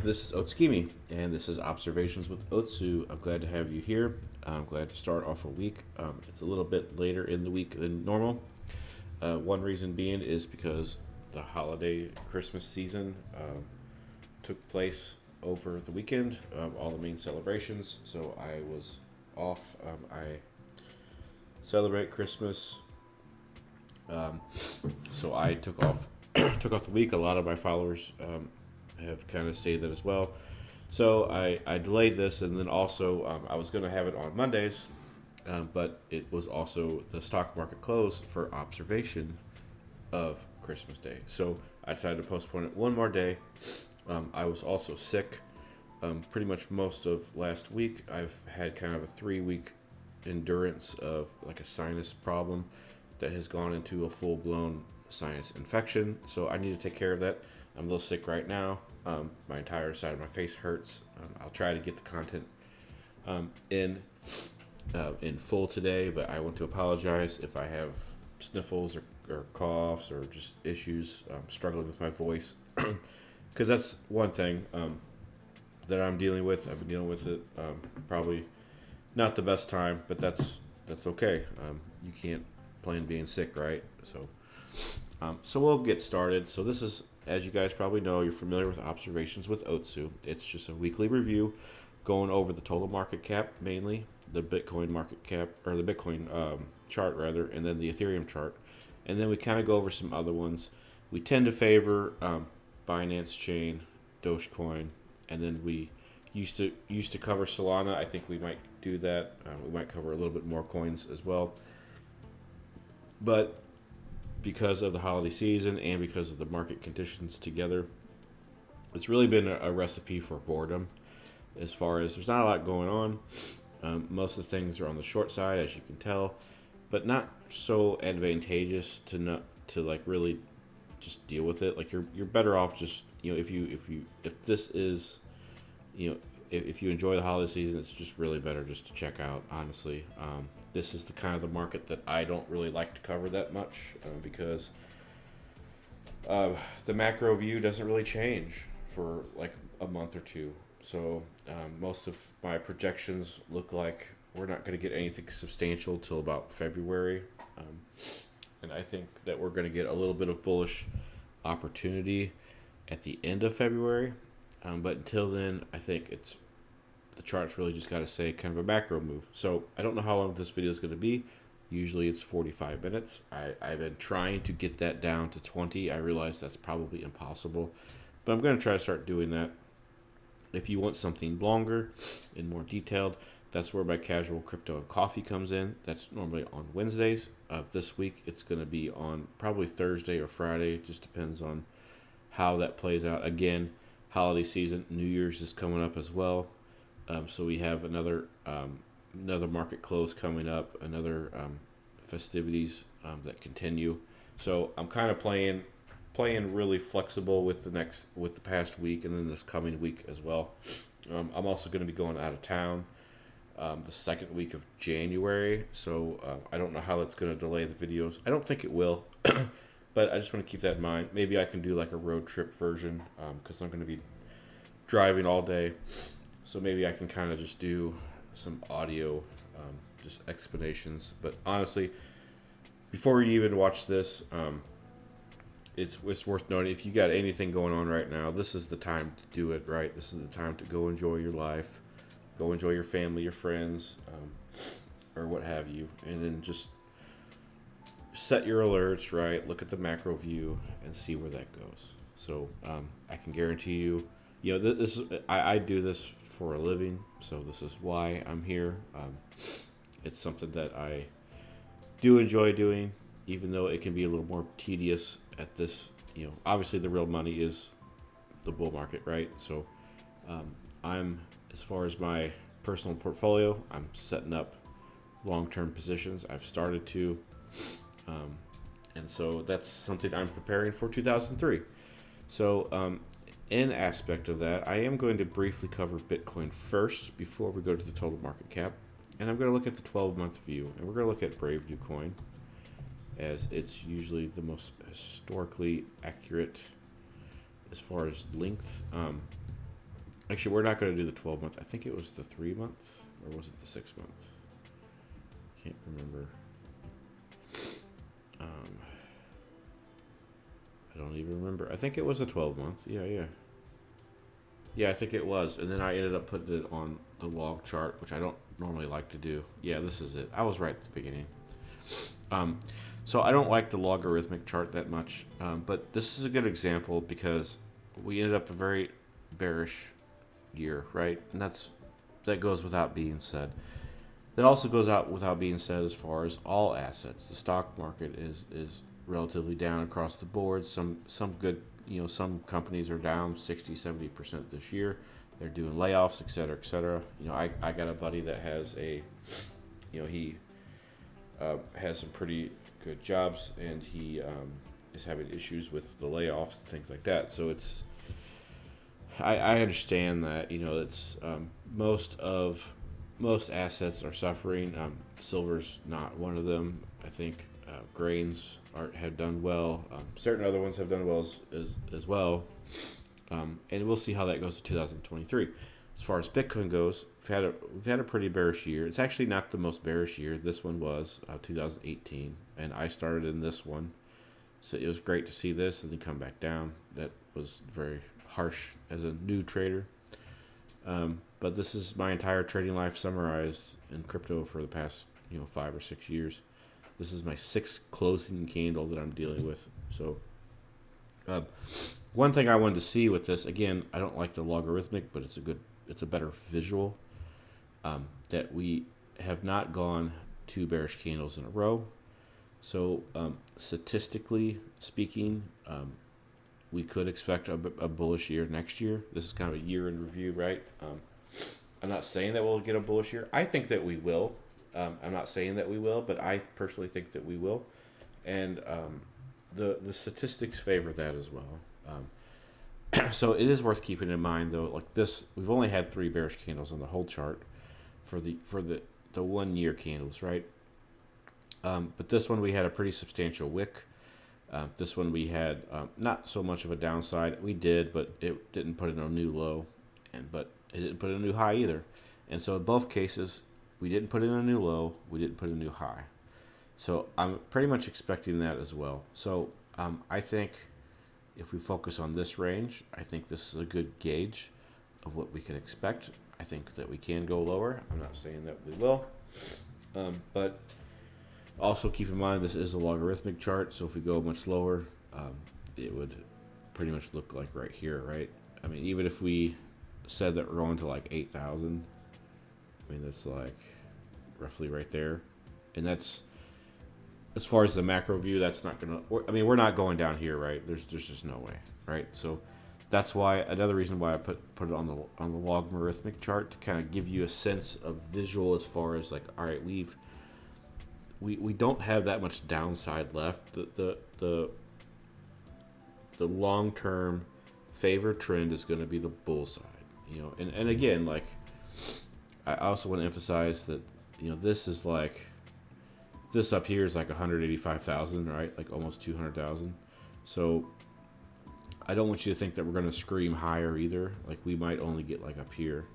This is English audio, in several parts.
This is Otsu, and this is Observations with Otsu. I'm glad to have you here. I'm glad to start off a week. It's a little bit later in the week than normal. One reason being is because the holiday Christmas season took place over the weekend, all the main celebrations. So I was off. I celebrate Christmas, so I took off took off the week. A lot of my followers have kind of stated that as well. So I delayed this, and then also I was going to have it on Mondays, but it was also the stock market close for observation of Christmas Day. So I decided to postpone it one more day. I was also sick. Pretty much most of last week, I've had kind of a 3 week endurance of like a sinus problem that has gone into a full blown sinus infection. So I need to take care of that. I'm a little sick right now. My entire side of my face hurts. I'll try to get the content in full today, but I want to apologize if I have sniffles or coughs or just issues struggling with my voice, because that's one thing that I'm dealing with. I've been dealing with it probably not the best time, but that's okay. You can't plan being sick, right? So we'll get started. So this is, as you guys probably know, you're familiar with Observations with Otsu. It's just a weekly review going over the total market cap, mainly the Bitcoin market cap, or the Bitcoin chart rather, and then the Ethereum chart. And then we kind of go over some other ones. We tend to favor Binance Chain, Dogecoin, and then we used to cover Solana. I think we might do that. We might cover a little bit more coins as well. But because of the holiday season and because of the market conditions together, it's really been a recipe for boredom. As far as there's not a lot going on, most of the things are on the short side, as you can tell, but not so advantageous to like really just deal with it. Like you're better off just, if this is, if you enjoy the holiday season, it's just really better just to check out, honestly. This is the kind of the market that I don't really like to cover that much because the macro view doesn't really change for like a month or two. So most of my projections look like we're not going to get anything substantial till about February. And I think that we're going to get a little bit of bullish opportunity at the end of February. But until then, I think the chart's really just got to say kind of a macro move. So I don't know how long this video is going to be. Usually it's 45 minutes. I've been trying to get that down to 20. I realize that's probably impossible, but I'm going to try to start doing that. If you want something longer and more detailed, that's where my casual crypto and coffee comes in. That's normally on Wednesdays. This week it's going to be on probably Thursday or Friday. It just depends on how that plays out. Again, holiday season, New Year's is coming up as well. So we have another market close coming up, another festivities that continue. So I'm kind of playing really flexible with the past week and then this coming week as well. I'm also going to be going out of town the second week of January, so I don't know how that's going to delay the videos. I don't think it will, but I just want to keep that in mind. Maybe I can do like a road trip version because I'm going to be driving all day. So maybe I can kind of just do some audio, just explanations. But honestly, before you even watch this, it's worth noting, if you got anything going on right now, this is the time to do it, right? This is the time to go enjoy your life, go enjoy your family, your friends, or what have you. And then just set your alerts, right? Look at the macro view and see where that goes. So I can guarantee you, this is, I do this for a living, so this is why I'm here. It's something that I do enjoy doing, even though it can be a little more tedious at this. Obviously the real money is the bull market, right? So I'm, as far as my personal portfolio, I'm setting up long-term positions. I've started to, and so that's something I'm preparing for 2003. So in aspect of that, I am going to briefly cover Bitcoin first before we go to the total market cap. And I'm going to look at the 12-month view. And we're going to look at Brave New Coin, as it's usually the most historically accurate as far as length. Actually, we're not going to do the 12 months. I think it was the 3 month, or was it the 6 month? Can't remember. Um, I don't even remember. I think it was the 12 month. Yeah, yeah. Yeah, I think it was. And then I ended up putting it on the log chart, which I don't normally like to do. Yeah, this is it. I was right at the beginning. Um, so I don't like the logarithmic chart that much, but this is a good example because we ended up a very bearish year, right? And that goes without being said. That also goes out without being said as far as all assets. The stock market is relatively down across the board. Some good, some companies are down 60-70% this year. They're doing layoffs, et cetera, et cetera. I got a buddy that has he has some pretty good jobs, and he is having issues with the layoffs and things like that. So I understand that it's most assets are suffering. Silver's not one of them. I think have done well. Certain other ones have done well as well. And we'll see how that goes to 2023. As far as Bitcoin goes, we've had a pretty bearish year. It's actually not the most bearish year. This one was 2018, and I started in this one, so it was great to see this and then come back down. That was very harsh as a new trader. But this is my entire trading life summarized in crypto for the past 5 or 6 years. This is my 6th closing candle that I'm dealing with. So one thing I wanted to see with this, again, I don't like the logarithmic, but it's a better visual, that we have not gone 2 bearish candles in a row. So statistically speaking, we could expect a bullish year next year. This is kind of a year in review, right? I'm not saying that we'll get a bullish year. I think that we will. I'm not saying that we will, but I personally think that we will. And the statistics favor that as well. So it is worth keeping in mind, though, like this, we've only had 3 bearish candles on the whole chart for the 1 year candles, right? But this one we had a pretty substantial wick. This one we had not so much of a downside. We did, but it didn't put in a new low, but it didn't put in a new high either. And so in both cases, we didn't put in a new low, we didn't put in a new high. So I'm pretty much expecting that as well. So I think if we focus on this range, I think this is a good gauge of what we can expect. I think that we can go lower. I'm not saying that we will, but also keep in mind this is a logarithmic chart. So if we go much lower, it would pretty much look like right here, right? I mean, even if we said that we're going to like 8,000, I mean, that's like roughly right there. And that's, as far as the macro view, that's not going to, I mean, we're not going down here, right? There's just no way, right? So that's why, another reason why I put it on the logarithmic chart, to kind of give you a sense of visual as far as like, all right, we don't have that much downside left. The long-term favor trend is going to be the bull side, and again, like, I also want to emphasize that, this is like, this up here is like 185,000, right? Like almost 200,000. So I don't want you to think that we're going to scream higher either. Like, we might only get like up here.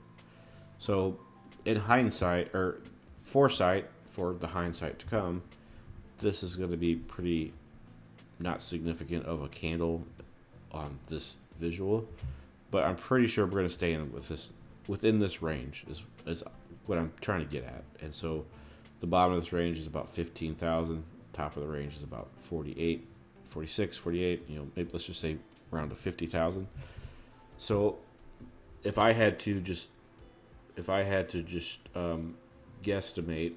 So in hindsight, or foresight for the hindsight to come, this is going to be pretty not significant of a candle on this visual, but I'm pretty sure we're going to stay within this range is what I'm trying to get at. And so the bottom of this range is about 15,000. Top of the range is about 48, 46, 48. Maybe let's just say around to 50,000. So if I had to just guesstimate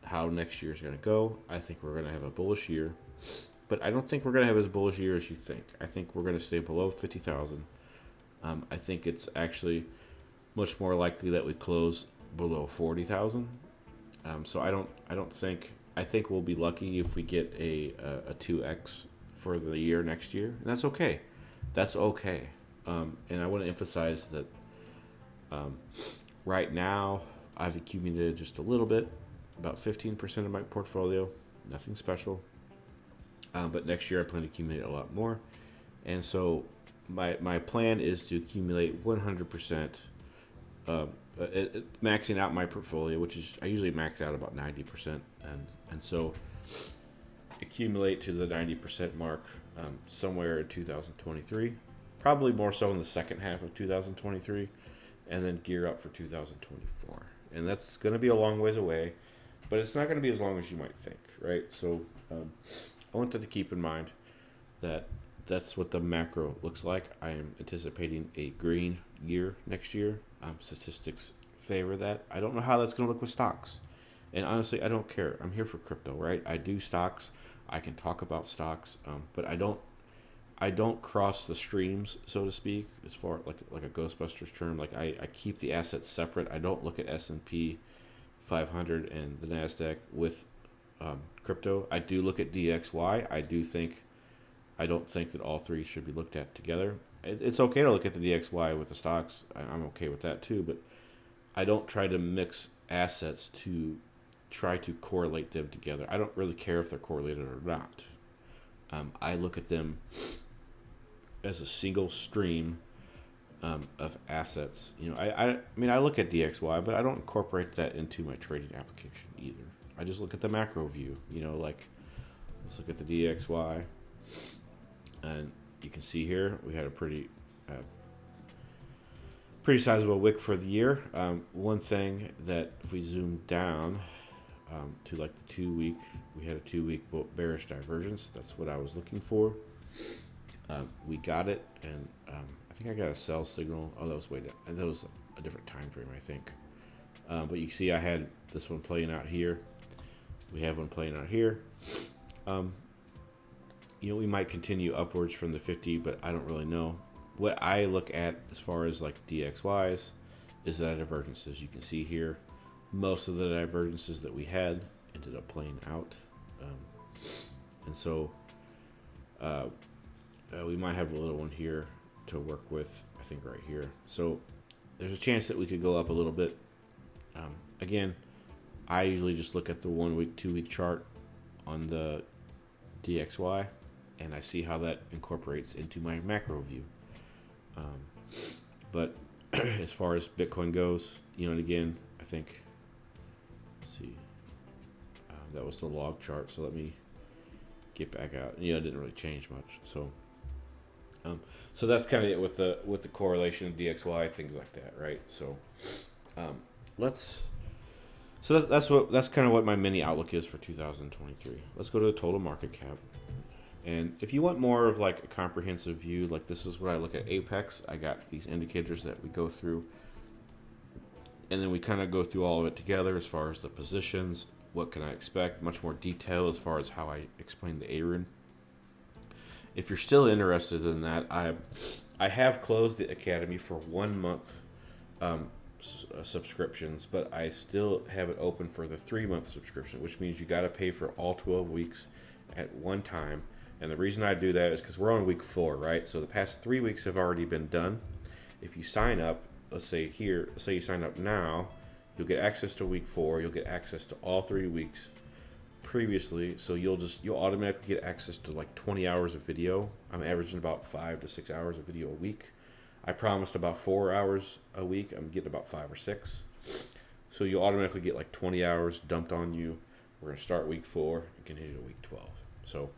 how next year is going to go, I think we're going to have a bullish year. But I don't think we're going to have as bullish a year as you think. I think we're going to stay below 50,000. I think it's actually much more likely that we close below 40,000. So I think we'll be lucky if we get a 2x for the year next year. And that's okay. That's okay. And I want to emphasize that right now I've accumulated just a little bit, about 15% of my portfolio, nothing special. But next year I plan to accumulate a lot more. And so my plan is to accumulate 100% maxing out my portfolio, which is I usually max out about 90%, and so accumulate to the 90% mark somewhere in 2023, probably more so in the second half of 2023, and then gear up for 2024. And that's going to be a long ways away, but it's not going to be as long as you might think, right? So I want that to keep in mind that that's what the macro looks like. I am anticipating a green year next year. Statistics favor that. I don't know how that's going to look with stocks. And honestly, I don't care. I'm here for crypto, right? I do stocks. I can talk about stocks, but I don't cross the streams, so to speak, as far like a Ghostbusters term. Like I keep the assets separate. I don't look at S&P 500 and the Nasdaq with crypto. I do look at DXY. I don't think that all three should be looked at together. It's okay to look at the DXY with the stocks. I'm okay with that too, but I don't try to mix assets to try to correlate them together. I don't really care if they're correlated or not. I look at them as a single stream of assets. You know, I mean, I look at DXY, but I don't incorporate that into my trading application either. I just look at the macro view. You know, like let's look at the DXY, and you can see here we had a pretty sizable wick for the year. One thing that if we zoom down to like the 2 week, we had a 2 week bearish divergence. That's what I was looking for. We got it, and I think I got a sell signal. Oh, that was that was a different time frame, I think. But you see, I had this one playing out here. We have one playing out here. You know, we might continue upwards from the 50, but I don't really know. What I look at as far as like DXYs is the divergences. You can see here, most of the divergences that we had ended up playing out. And so we might have a little one here to work with, I think right here. So there's a chance that we could go up a little bit. Again, I usually just look at the 1 week, 2 week chart on the DXY, and I see how that incorporates into my macro view. But as far as Bitcoin goes, you know, and again, I think, let's see, that was the log chart. So let me get back out. You know, it didn't really change much. So that's kind of it with the correlation of DXY, things like that, right? So that's kind of what my mini outlook is for 2023. Let's go to the total market cap. And if you want more of like a comprehensive view, like this is what I look at Apex. I got these indicators that we go through, and then we kind of go through all of it together as far as the positions, what can I expect, much more detail as far as how I explain the ARIN. If you're still interested in that, I have closed the Academy for 1 month subscriptions, but I still have it open for the 3-month subscription, which means you got to pay for all 12 weeks at one time. And the reason I do that is because we're on week 4, right? So the past 3 weeks have already been done. If you sign up, let's say you sign up now, you'll get access to week 4. You'll get access to all 3 weeks previously. So you'll automatically get access to like 20 hours of video. I'm averaging about 5 to 6 hours of video a week. I promised about 4 hours a week. I'm getting about 5 or 6. So you'll automatically get like 20 hours dumped on you. We're gonna start week 4 and continue to week 12. So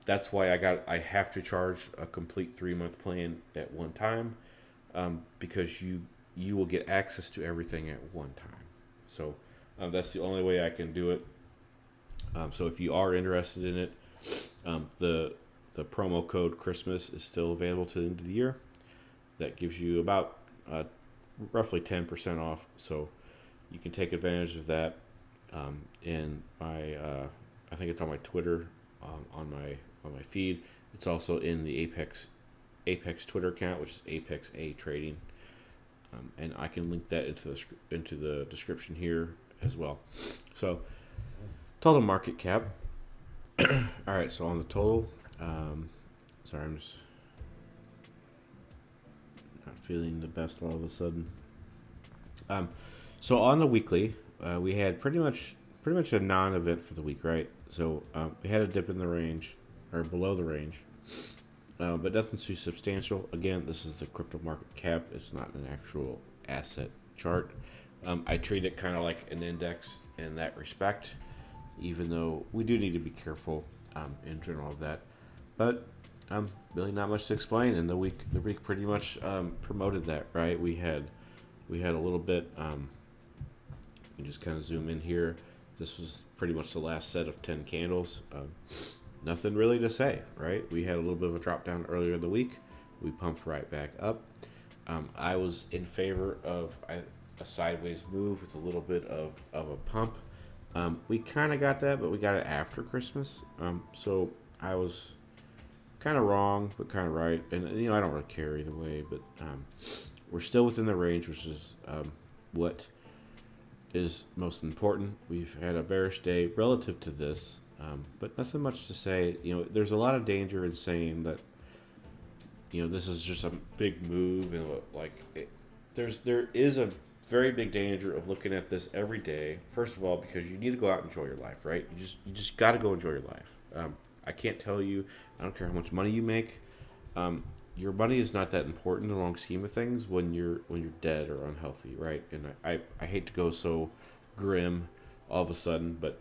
that's why I have to charge a complete 3-month plan at one time, because you will get access to everything at one time. So that's the only way I can do it. So if you are interested in it, the promo code Christmas is still available to the end of the year. That gives you about roughly 10% off. So you can take advantage of that. And I think it's on my Twitter, on my feed. It's also in the Apex Twitter account, which is Apex A Trading, and I can link that into the description here as well. So total market cap. All right, so on the total, sorry, I'm just not feeling the best all of a sudden. So on the weekly, we had pretty much a non-event for the week, right? So we had a dip in the range, or below the range, but nothing too substantial. Again, this is the crypto market cap. It's not an actual asset chart. I treat it kind of like an index in that respect, even though we do need to be careful in general of that. But really not much to explain. And the week pretty much promoted that, right? We had a little bit. You just kind of zoom in here. This was pretty much the last set of 10 candles. Nothing really to say, right? We had a little bit of a drop down earlier in the week. We pumped right back up. I was in favor of a sideways move with a little bit of a pump. We kind of got that, but we got it after Christmas. So I was kind of wrong, but kind of right. And, I don't really care either way, but we're still within the range, which is what is most important. We've had a bearish day relative to this, but nothing much to say. There's a lot of danger in saying that, this is just a big move, and there is a very big danger of looking at this every day. First of all, because you need to go out and enjoy your life, right? You just got to go enjoy your life. I can't tell you. I don't care how much money you make. Your money is not that important in the long scheme of things when you're dead or unhealthy, right? And I hate to go so grim all of a sudden, but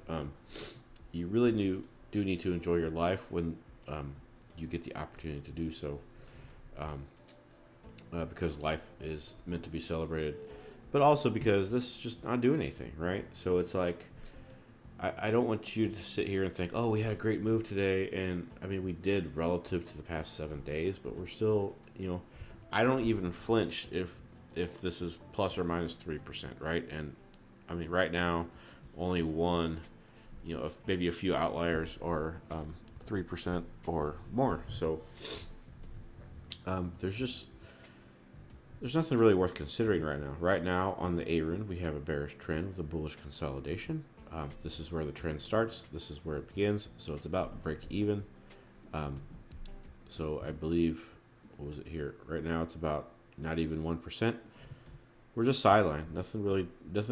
you really do need to enjoy your life when you get the opportunity to do so, because life is meant to be celebrated, but also because this is just not doing anything, right? So it's like, I don't want you to sit here and think, oh, we had a great move today. And I mean, we did relative to the past 7 days, but we're still, I don't even flinch if this is plus or minus 3%, right? And I mean, right now, only one, maybe a few outliers are 3% or more. So there's nothing really worth considering right now. Right now, on the ARIN, we have a bearish trend with a bullish consolidation. This is where the trend starts. This is where it begins. So it's about break even. So I believe, what was it here? Right now it's about not even 1%. We're just sidelined. Nothing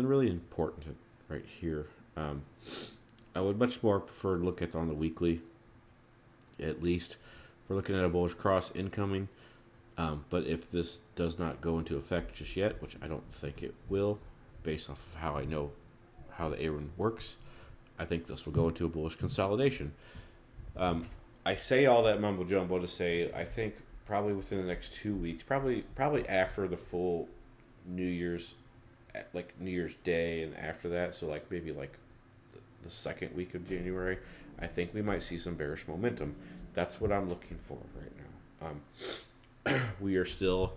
really important right here. I would much more prefer to look at on the weekly. At least we're looking at a bullish cross incoming. But if this does not go into effect just yet, which I don't think it will, based off of how I know how the ARIN works, I think this will go into a bullish consolidation. I say all that mumbo jumbo to say I think probably within the next 2 weeks, probably after the full New Year's Day, and after that, so maybe the second week of January, I think we might see some bearish momentum. That's what I'm looking for right now. We are still.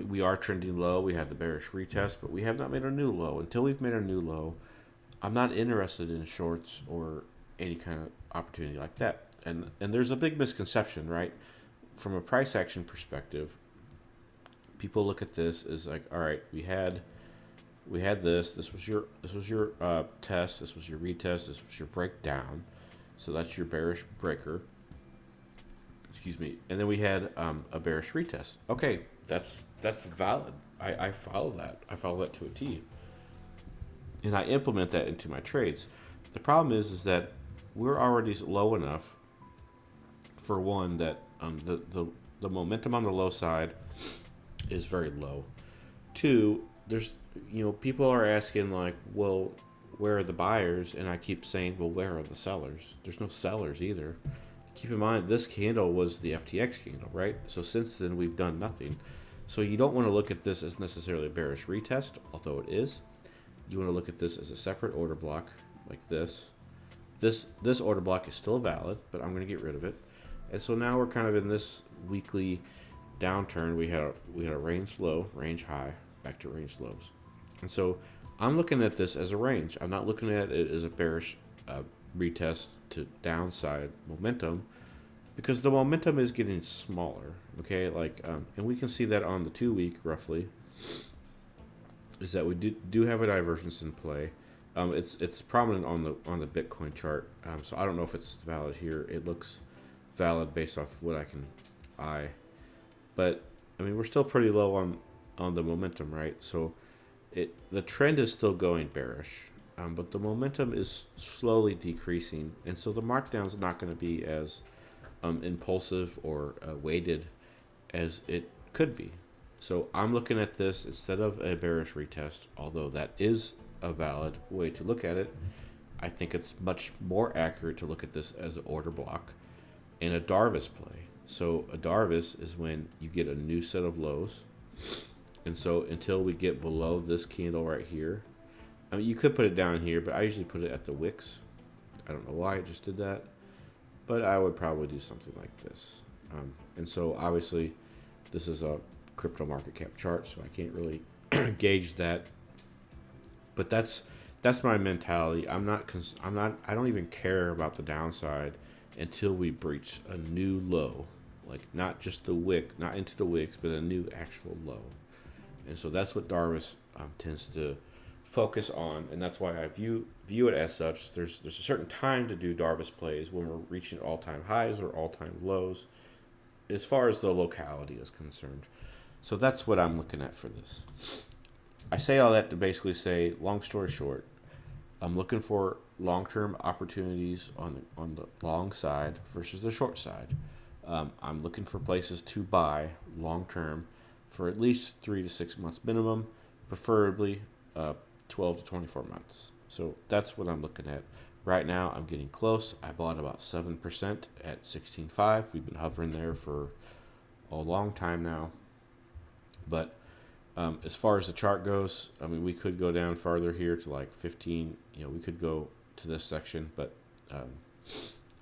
We are trending low. We had the bearish retest, but we have not made a new low. Until we've made a new low, I'm not interested in shorts or any kind of opportunity like that. And there's a big misconception, right? From a price action perspective, people look at this as like, all right, we had this. This was your test. This was your retest. This was your breakdown. So that's your bearish breaker. Excuse me. And then we had a bearish retest. Okay. That's valid. I follow that. I follow that to a T. And I implement that into my trades. The problem is that we're already low enough, for one, that the momentum on the low side is very low. Two, there's people are asking well, where are the buyers? And I keep saying, well, where are the sellers? There's no sellers either. Keep in mind, this candle was the FTX candle, right? So since then, we've done nothing. So you don't want to look at this as necessarily a bearish retest, although it is. You want to look at this as a separate order block, like this. This order block is still valid, but I'm going to get rid of it. And so now we're kind of in this weekly downturn. We had a range low, range high, back to range lows. And so I'm looking at this as a range. I'm not looking at it as a bearish retest to downside momentum, because the momentum is getting smaller. Okay, and we can see that on the 2 week roughly, is that we do have a divergence in play. It's prominent on the Bitcoin chart. So I don't know if it's valid here. It looks valid based off what I can eye, but I mean, we're still pretty low on the momentum, right? So the trend is still going bearish. But the momentum is slowly decreasing, and so the markdown is not going to be as impulsive or weighted as it could be. So I'm looking at this instead of a bearish retest, although that is a valid way to look at it. I think it's much more accurate to look at this as an order block in a Darvis play. So a Darvis is when you get a new set of lows. And so until we get below this candle right here, I mean, you could put it down here, but I usually put it at the wicks. I don't know why I just did that, but I would probably do something like this. And so obviously this is a crypto market cap chart, so I can't really gauge that. But that's my mentality. I don't even care about the downside until we breach a new low, like not just the wick, not into the wicks, but a new actual low. And so that's what Darvis tends to focus on, and that's why I view it as such. There's a certain time to do Darvis plays when we're reaching all-time highs or all-time lows, as far as the locality is concerned. So that's what I'm looking at for this. I say all that to basically say, long story short, I'm looking for long-term opportunities on the long side versus the short side. I'm looking for places to buy long-term for at least 3 to 6 months minimum, preferably 12 to 24 months. So that's what I'm looking at. Right now, I'm getting close. I bought about 7% at 16.5. We've been hovering there for a long time now. But as far as the chart goes, I mean, we could go down farther here to like 15. We could go to this section. But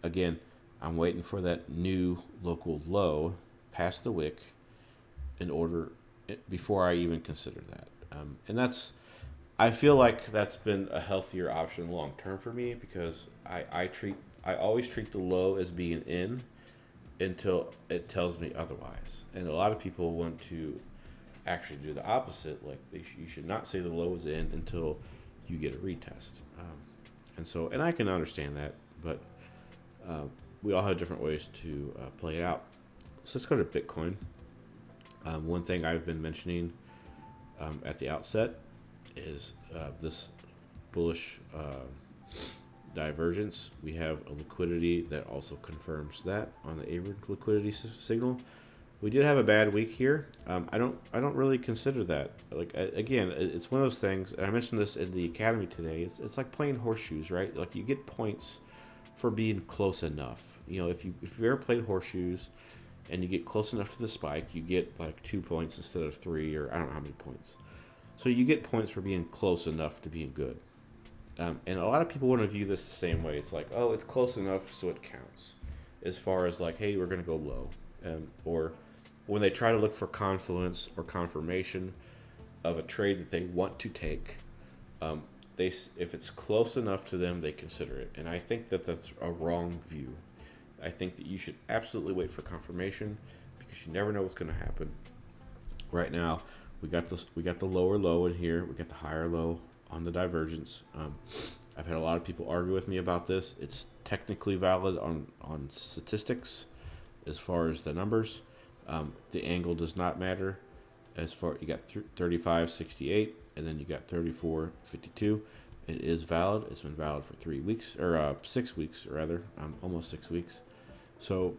again, I'm waiting for that new local low past the wick in order before I even consider that. And I feel like that's been a healthier option long term for me, because I always treat the low as being in until it tells me otherwise. And a lot of people want to actually do the opposite. Like you should not say the low is in until you get a retest. And I can understand that, but we all have different ways to play it out. So let's go to Bitcoin. One thing I've been mentioning at the outset is this bullish divergence. We have a liquidity that also confirms that on the average liquidity signal. We did have a bad week here. I don't really consider that. Again, it's one of those things, and I mentioned this in the academy today. It's like playing horseshoes, right? Like you get points for being close enough. If you've ever played horseshoes and you get close enough to the spike, you get like 2 points instead of 3, or I don't know how many points. So you get points for being close enough to being good. And a lot of people want to view this the same way. It's like, oh, it's close enough, so it counts. As far as like, hey, we're going to go low. Or when they try to look for confluence or confirmation of a trade that they want to take, if it's close enough to them, they consider it. And I think that that's a wrong view. I think that you should absolutely wait for confirmation, because you never know what's going to happen. Right now, we got the lower low in here. We got the higher low on the divergence. I've had a lot of people argue with me about this. It's technically valid on statistics as far as the numbers. The angle does not matter. As far, you got 35.68, and then you got 34.52. It is valid. It's been valid for 3 weeks, or 6 weeks rather, almost 6 weeks. So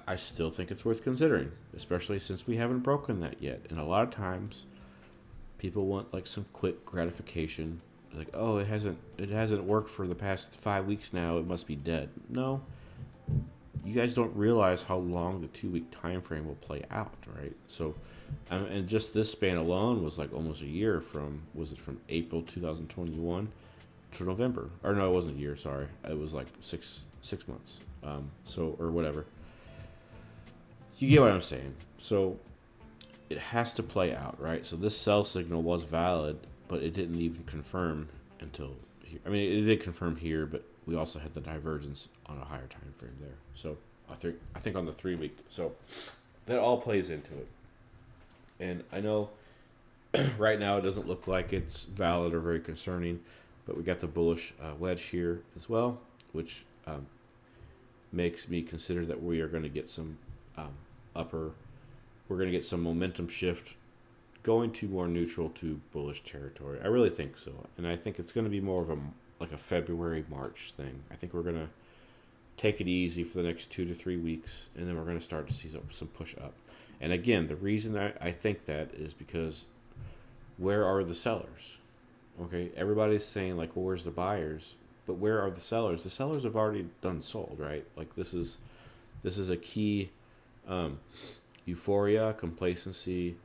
I still think it's worth considering, especially since we haven't broken that yet. And a lot of times, people want like some quick gratification, like, oh, it hasn't worked for the past 5 weeks now, it must be dead. No, you guys don't realize how long the 2-week time frame will play out, right? So, and just this span alone was like almost a year from April 2021 to November, or no, it wasn't a year. Sorry, it was like six months. Or whatever. You get what I'm saying. So it has to play out, right? So this sell signal was valid, but it didn't even confirm until here. I mean, it did confirm here, but we also had the divergence on a higher time frame there. So I think on the 3 week. So that all plays into it. And I know right now it doesn't look like it's valid or very concerning, but we got the bullish wedge here as well, which makes me consider that we are going to get some we're going to get some momentum shift going to more neutral to bullish territory. I really think so. And I think it's going to be more of a February, March thing. I think we're going to take it easy for the next 2 to 3 weeks, and then we're going to start to see some push up. And again, the reason I think that is because where are the sellers? Okay, everybody's saying like, well, where's the buyers? But where are the sellers? The sellers have already done sold, right? Like this is a key um, euphoria, complacency,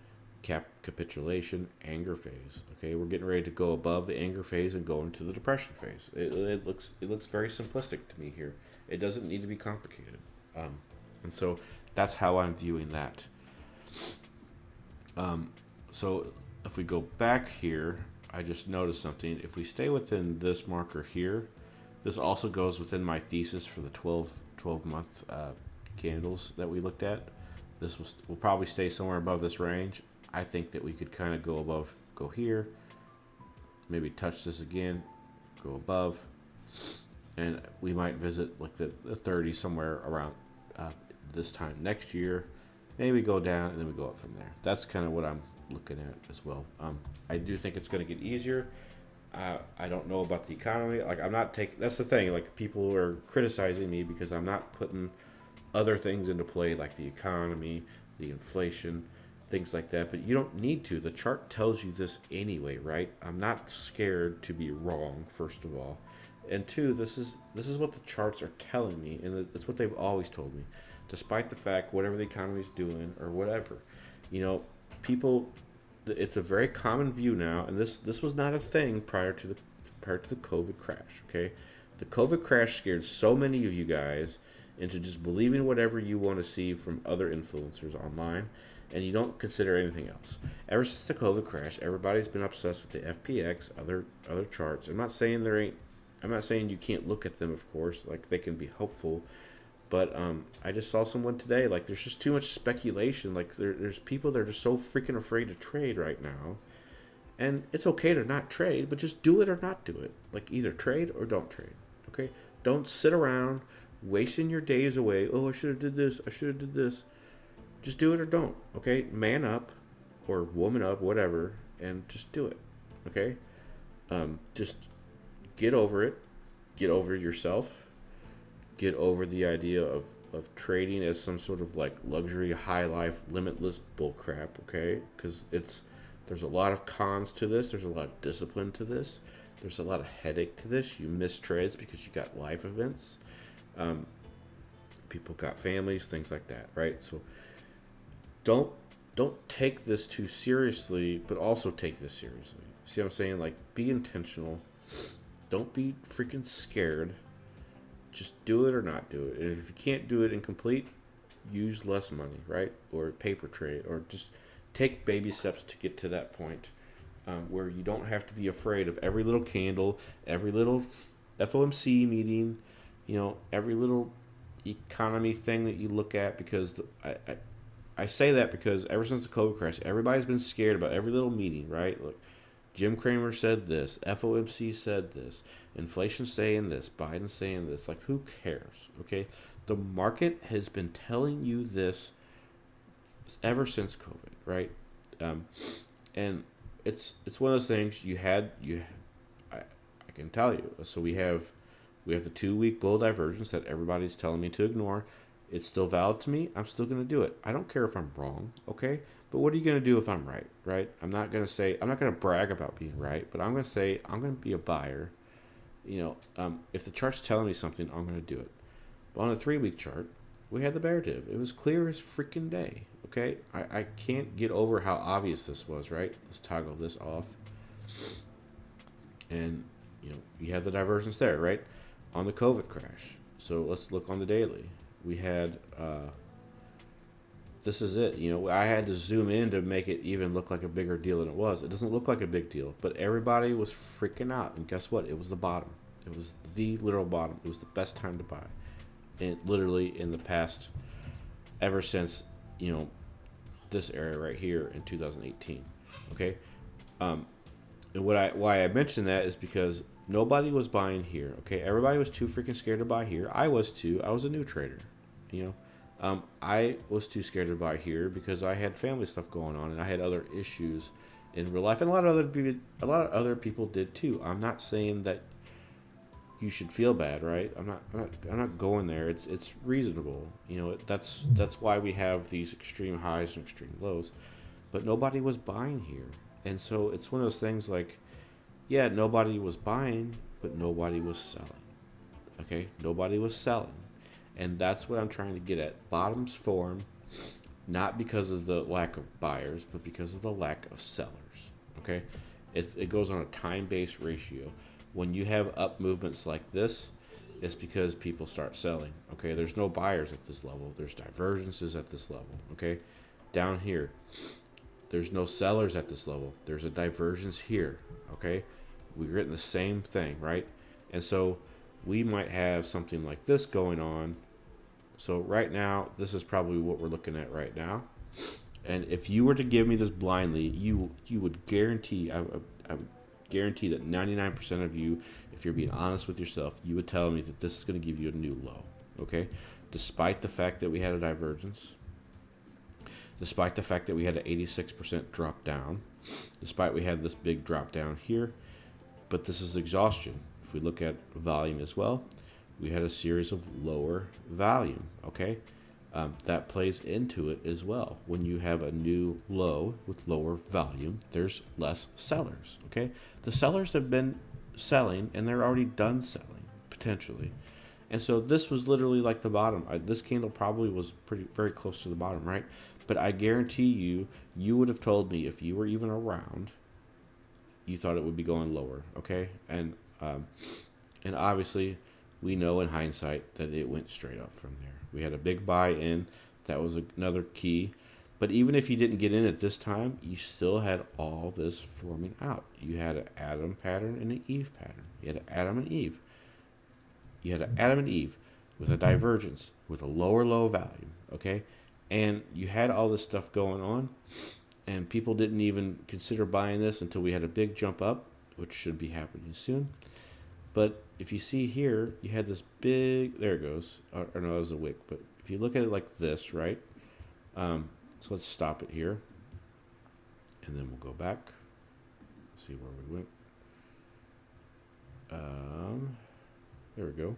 capitulation, anger phase. Okay, we're getting ready to go above the anger phase and go into the depression phase. It looks very simplistic to me here. It doesn't need to be complicated, and so that's how I'm viewing that. So if we go back here, I just noticed something. If we stay within this marker here, this also goes within my thesis for the 12 month candles that we looked at. This will probably stay somewhere above this range. I think that we could kind of go above, go here, maybe touch this again, go above, and we might visit like the 30 somewhere around this time next year. Maybe go down and then we go up from there. That's kind of what I'm looking at as well. I do think it's going to get easier. I don't know about the economy. Like I'm not taking. That's the thing. Like people are criticizing me because I'm not putting other things into play, like the economy, the inflation, things like that. But you don't need to. The chart tells you this anyway, right? I'm not scared to be wrong. First of all, and two, this is what the charts are telling me, and it's what they've always told me, despite the fact whatever the economy's doing or whatever, people. It's a very common view now, and this was not a thing prior to the COVID crash. Okay, the COVID crash scared so many of you guys into just believing whatever you want to see from other influencers online, and you don't consider anything else. Ever since the COVID crash, everybody's been obsessed with the FPX, other charts. I'm not saying you can't look at them, of course, like they can be helpful. But I just saw someone today, like there's just too much speculation. Like there's people that are just so freaking afraid to trade right now. And it's okay to not trade, but just do it or not do it. Like either trade or don't trade. Okay? Don't sit around wasting your days away. Oh, I should have did this. I should have did this. Just do it or don't. Okay? Man up or woman up, whatever, and just do it. Okay? Just get over it. Get over yourself. Get over the idea of trading as some sort of like luxury, high life, limitless bullcrap, okay? Because there's a lot of cons to this. There's a lot of discipline to this. There's a lot of headache to this. You miss trades because you got life events. People got families, things like that, right? So don't take this too seriously, but also take this seriously. See what I'm saying? Like be intentional. Don't be freaking scared. Just do it or not do it. And if you can't do it incomplete, use less money, right? Or paper trade, or just take baby steps to get to that point where you don't have to be afraid of every little candle, every little FOMC meeting, every little economy thing that you look at. Because I say that because ever since the COVID crash, everybody's been scared about every little meeting, right? Look, Jim Cramer said this, FOMC said this, inflation saying this, Biden saying this. Like, who cares? Okay, the market has been telling you this ever since COVID, right? And it's one of those things I can tell you. So we have the 2-week bull divergence that everybody's telling me to ignore. It's still valid to me. I'm still going to do it. I don't care if I'm wrong, okay? But what are you going to do if I'm right, right? I'm not going to brag about being right, but I'm going to say I'm going to be a buyer. If the chart's telling me something, I'm going to do it. But on a 3-week chart, we had the bear div. It was clear as freaking day, okay? I can't get over how obvious this was, right? Let's toggle this off. And, you have the divergence there, right? On the COVID crash. So let's look on the daily. We had... this is it. I had to zoom in to make it even look like a bigger deal than it was. It doesn't look like a big deal, but everybody was freaking out. And guess what? It was the bottom. It was the literal bottom. It was the best time to buy. And literally in the past, ever since, this area right here in 2018. Okay? And why I mentioned that is because nobody was buying here. Okay? Everybody was too freaking scared to buy here. I was too. I was a new trader. I was too scared to buy here because I had family stuff going on and I had other issues in real life, and a lot of other people did too. I'm not saying that you should feel bad, right? I'm not going there. It's reasonable. That's why we have these extreme highs and extreme lows. But nobody was buying here, and so it's one of those things like, yeah, nobody was buying, but nobody was selling. Okay, nobody was selling, and that's what I'm trying to get at. Bottoms form not because of the lack of buyers, but because of the lack of sellers. Okay, it goes on a time-based ratio. When you have up movements like this, it's because people start selling. Okay, there's no buyers at this level. There's divergences at this level. Okay, down here, there's no sellers at this level. There's a divergence here. Okay, we're getting the same thing, right? And so we might have something like this going on. So right now, this is probably what we're looking at right now. And if you were to give me this blindly, you would guarantee, I would guarantee that 99% of you, if you're being honest with yourself, you would tell me that this is going to give you a new low. Okay, despite the fact that we had a divergence, despite the fact that we had an 86% drop down, despite we had this big drop down here, but this is exhaustion. If we look at volume as well, we had a series of lower volume. Okay, that plays into it as well. When you have a new low with lower volume, there's less sellers. Okay, the sellers have been selling and they're already done selling potentially, and so this was literally like the bottom. This candle probably was very close to the bottom, right? But I guarantee you would have told me if you were even around, you thought it would be going lower. Okay, and obviously we know in hindsight that it went straight up from there. We had a big buy in. That was another key. But even if you didn't get in at this time, you still had all this forming out. You had an Adam pattern and an Eve pattern. You had an Adam and Eve. You had an Adam and Eve with a divergence, with a lower low value, okay? And you had all this stuff going on, and people didn't even consider buying this until we had a big jump up, which should be happening soon. But if you see here, you had this big, there it goes, or no, it was a wick, but if you look at it like this, right? So let's stop it here, and then we'll go back, see where we went. There we go.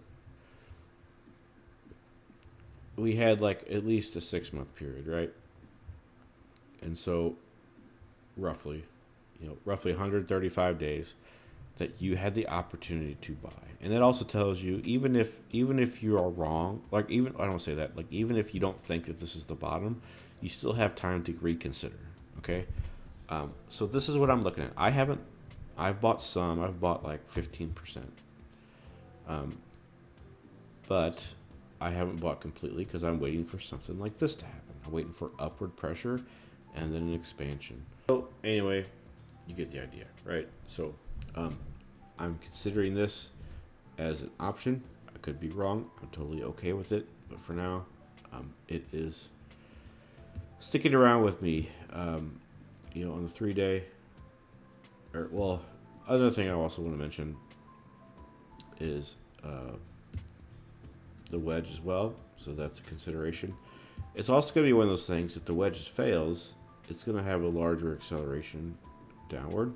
We had like at least a 6-month period, right? And so roughly 135 days that you had the opportunity to buy. And that also tells you, even if you are wrong, like even I don't say that, like even if you don't think that this is the bottom, you still have time to reconsider. Okay, so this is what I'm looking at. I've bought some. I've bought like 15%, but I haven't bought completely because I'm waiting for something like this to happen. I'm waiting for upward pressure and then an expansion. So anyway, you get the idea, right? So I'm considering this as an option. I could be wrong. I'm totally okay with it. But for now, it is sticking around with me. On the 3-day. Other thing I also want to mention is the wedge as well. So that's a consideration. It's also going to be one of those things, if the wedge fails, it's going to have a larger acceleration downward.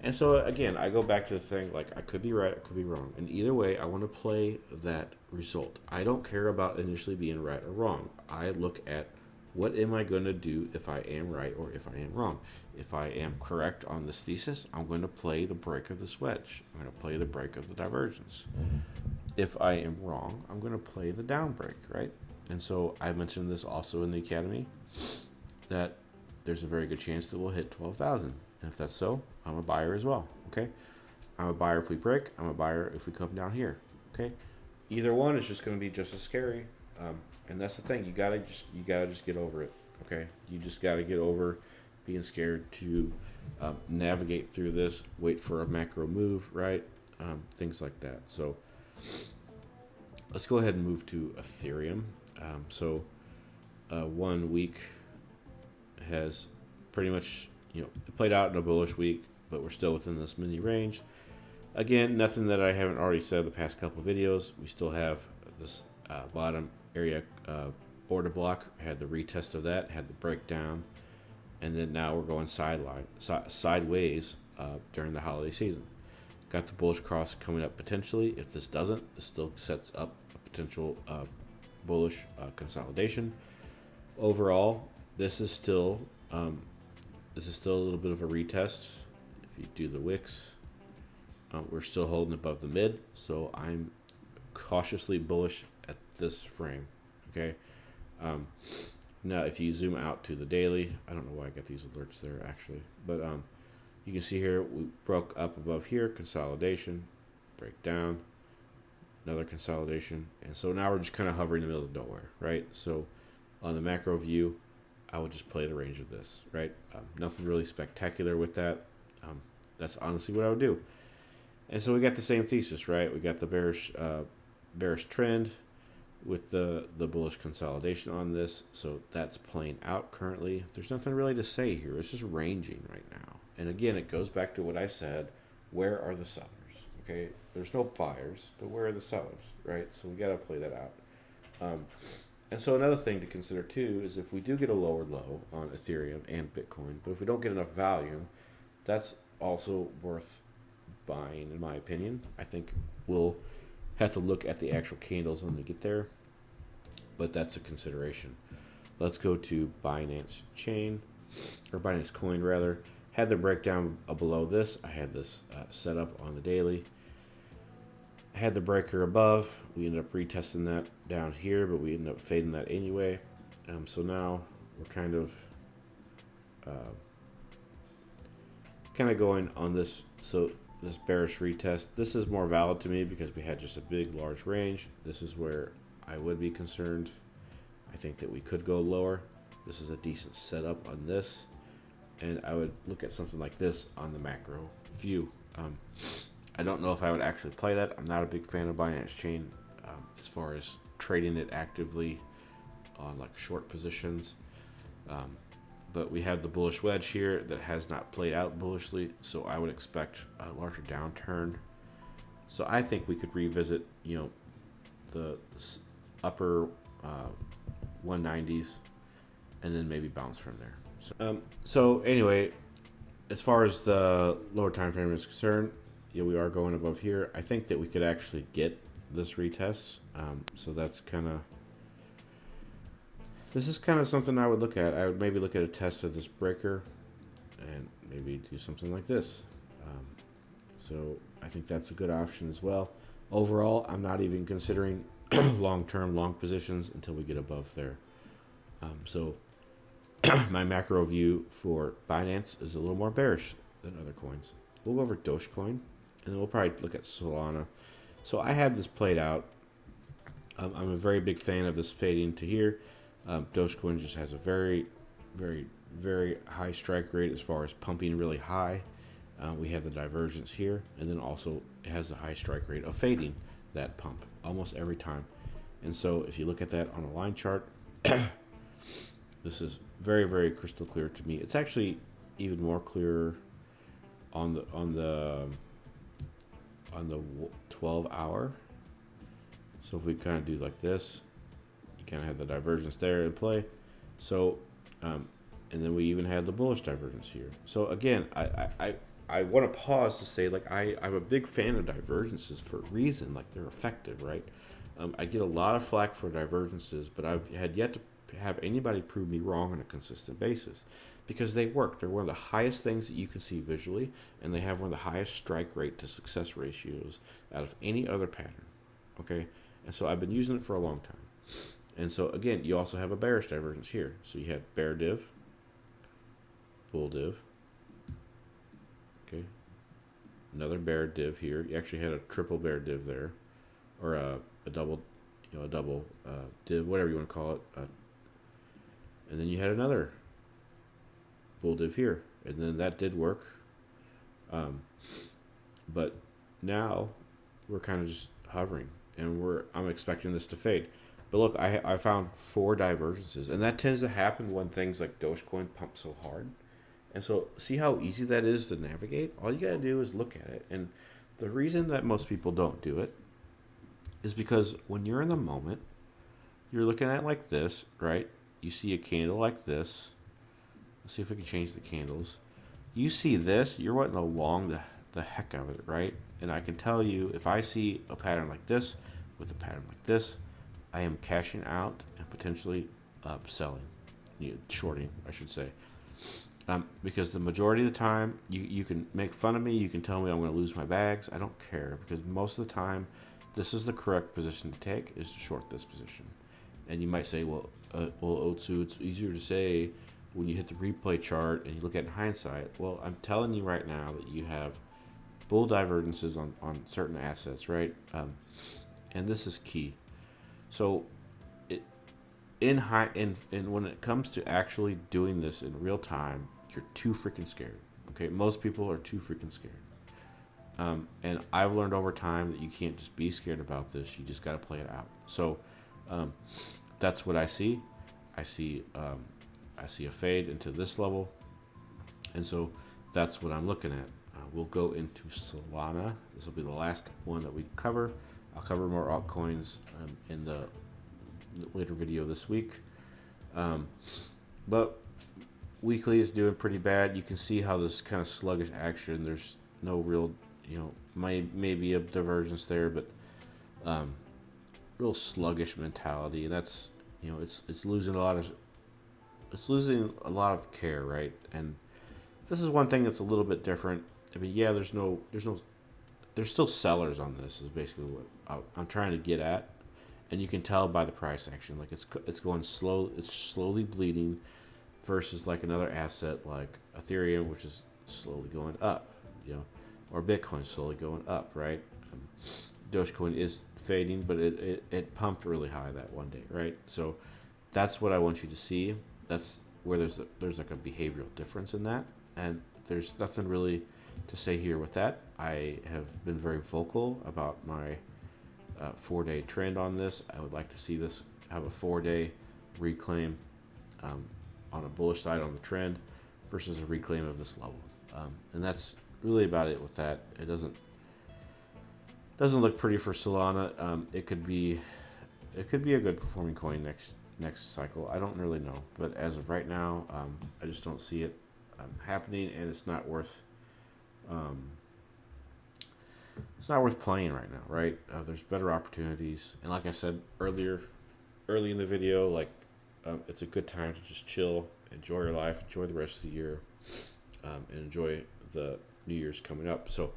And so again, I go back to the thing, like I could be right, I could be wrong. And either way, I want to play that result. I don't care about initially being right or wrong. I look at what am I going to do if I am right or if I am wrong. If I am correct on this thesis, I'm going to play the break of this wedge. I'm going to play the break of the divergence. If I am wrong, I'm going to play the down break, right? And so I mentioned this also in the academy, that there's a very good chance that we'll hit 12,000. And if that's so, I'm a buyer as well, okay? I'm a buyer if we break. I'm a buyer if we come down here, okay? Either one is just going to be just as scary. And that's the thing. You gotta just get over it, okay? You just gotta get over being scared to navigate through this. Wait for a macro move, right? Things like that. So let's go ahead and move to Ethereum. 1 week has pretty much, it played out in a bullish week, but we're still within this mini range. Again, nothing that I haven't already said the past couple of videos. We still have this bottom area order block. Had the retest of that, had the breakdown, and then now we're going sideways during the holiday season. Got the bullish cross coming up potentially. If this doesn't, this still sets up a potential bullish consolidation. Overall, this is still a little bit of a retest. If you do the wicks, we're still holding above the mid, so I'm cautiously bullish at this frame. Okay. Now, if you zoom out to the daily, I don't know why I got these alerts there actually, but you can see here we broke up above here, consolidation, break down, another consolidation, and so now we're just kind of hovering in the middle of nowhere, right? So on the macro view, I would just play the range of this, right? Nothing really spectacular with that. That's honestly what I would do. And so we got the same thesis, right? We got the bearish trend with the bullish consolidation on this. So that's playing out currently. There's nothing really to say here. It's just ranging right now. And again, it goes back to what I said. Where are the sellers? Okay, there's no buyers, but where are the sellers, right? So we got to play that out. And so another thing to consider too is if we do get a lower low on Ethereum and Bitcoin, but if we don't get enough volume, that's also worth buying, in my opinion. I think we'll have to look at the actual candles when we get there, but that's a consideration. Let's go to Binance Chain, or Binance Coin rather. Had the breakdown below this. I had this set up on the daily. I had the breaker above. We ended up retesting that down here, but we ended up fading that anyway. So now we're kind of going on this. So this bearish retest, this is more valid to me because we had just a big, large range. This is where I would be concerned. I think that we could go lower. This is a decent setup on this. And I would look at something like this on the macro view. I don't know if I would actually play that. I'm not a big fan of Binance Chain as far as trading it actively on like short positions. But we have the bullish wedge here that has not played out bullishly, so I would expect a larger downturn. So I think we could revisit, the upper 190s and then maybe bounce from there. So anyway, as far as the lower time frame is concerned, we are going above here. I think that we could actually get this retest. So that's this is kind of something I would look at. I would maybe look at a test of this breaker and maybe do something like this. So I think that's a good option as well. Overall, I'm not even considering long-term long positions until we get above there. So my macro view for Binance is a little more bearish than other coins. We'll go over Dogecoin, and then we'll probably look at Solana. So I had this played out. I'm a very big fan of this fading to here. Dogecoin just has a very, very, very high strike rate as far as pumping really high. We have the divergence here, and then also it has a high strike rate of fading that pump almost every time. And so if you look at that on a line chart, this is very, very crystal clear to me. It's actually even more clear on the 12 hour. So if we kind of do like this, you kind of have the divergence there in play. So and then we even had the bullish divergence here. So again, I want to pause to say, like, I'm a big fan of divergences for a reason. Like, they're effective, right? I get a lot of flack for divergences, but I've had yet to have anybody prove me wrong on a consistent basis, because they work. They're one of the highest things that you can see visually, and they have one of the highest strike rate to success ratios out of any other pattern. Okay, and so I've been using it for a long time. And so again, you also have a bearish divergence here. So you had bear div, bull div. Okay, another bear div here. You actually had a triple bear div there, or a double, a double div, whatever you want to call it. And then you had another bull div here, and then that did work. But now we're kind of just hovering, and I'm expecting this to fade. But look, I found 4 divergences, and that tends to happen when things like Dogecoin pump so hard. And so see how easy that is to navigate? All you got to do is look at it. And the reason that most people don't do it is because when you're in the moment, you're looking at it like this, right? You see a candle like this. Let's see if we can change the candles. You see this, you're wanting to long the heck out of it, right? And I can tell you, if I see a pattern like this with a pattern like this, I am cashing out and potentially selling, shorting, I should say. Because the majority of the time, you can make fun of me, you can tell me I'm going to lose my bags. I don't care, because most of the time, this is the correct position to take, is to short this position. And you might say, well, Otsu, it's easier to say when you hit the replay chart and you look at it in hindsight. Well, I'm telling you right now that you have bull divergences on certain assets, right? And this is key. So, and when it comes to actually doing this in real time, you're too freaking scared. Okay, most people are too freaking scared. And I've learned over time that you can't just be scared about this. You just got to play it out. So that's what I see. I see a fade into this level, and so that's what I'm looking at. We'll go into Solana. This will be the last one that we cover. I'll cover more altcoins in the later video this week. But weekly is doing pretty bad. You can see how this kind of sluggish action. There's no real, maybe a divergence there, but real sluggish mentality. And that's, it's losing a lot of care, right? And this is one thing that's a little bit different. I mean, yeah, there's still sellers on this. Is basically what I'm trying to get at. And you can tell by the price action, like it's going slow. It's slowly bleeding, versus like another asset like Ethereum, which is slowly going up, or Bitcoin slowly going up, right? Dogecoin is fading, but it pumped really high that one day, right? So that's what I want you to see. That's where there's like a behavioral difference in that, and there's nothing really to say here with that. I have been very vocal about my 4-day trend on this. I would like to see this have a 4-day reclaim on a bullish side on the trend versus a reclaim of this level, and that's really about it with that. It doesn't look pretty for Solana. It could be a good performing coin next cycle. I don't really know, but as of right now, I just don't see it happening, and it's not worth playing right now, right? There's better opportunities, and like I said early in the video, like it's a good time to just chill, enjoy your life, enjoy the rest of the year, and enjoy the New Year's coming up. So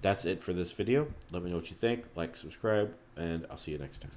that's it for this video. Let me know what you think. Like, subscribe, and I'll see you next time.